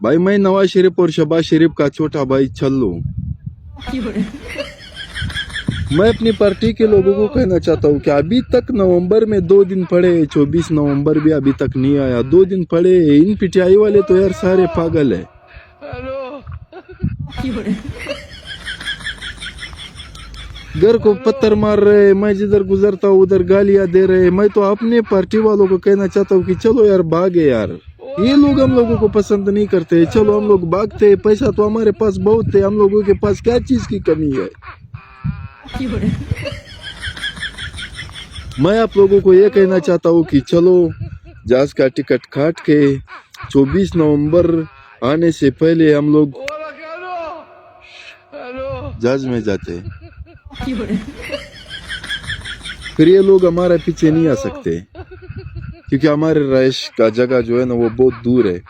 भाई मैं नवाज शरीफ और शहबाज शरीफ का छोटा भाई छल्लू। मैं अपनी पार्टी के लोगों को कहना चाहता हूँ कि अभी तक नवंबर में 2 दिन पड़े, 24 नवंबर भी अभी तक नहीं आया, 2 दिन पड़े। इन पीटीआई वाले तो यार सारे पागल है। घर को पत्थर मार रहे, मैं जिधर गुजरता हूँ उधर गालियां दे रहे। मैं तो अपने पार्टी वालों को कहना चाहता हूँ कि चलो यार भागे यार, ये लोग हम लोगों को पसंद नहीं करते, चलो हम लोग भागते। पैसा तो हमारे पास बहुत है, हम लोगों के पास क्या चीज की कमी है। मैं आप लोगों को ये कहना चाहता हूँ कि चलो जहाज का टिकट काट के 24 नवंबर आने से पहले हम लोग जहाज में जाते, फिर ये लोग हमारे पीछे नहीं आ सकते, क्योंकि हमारे रहायश का जगह जो है ना वो बहुत दूर है।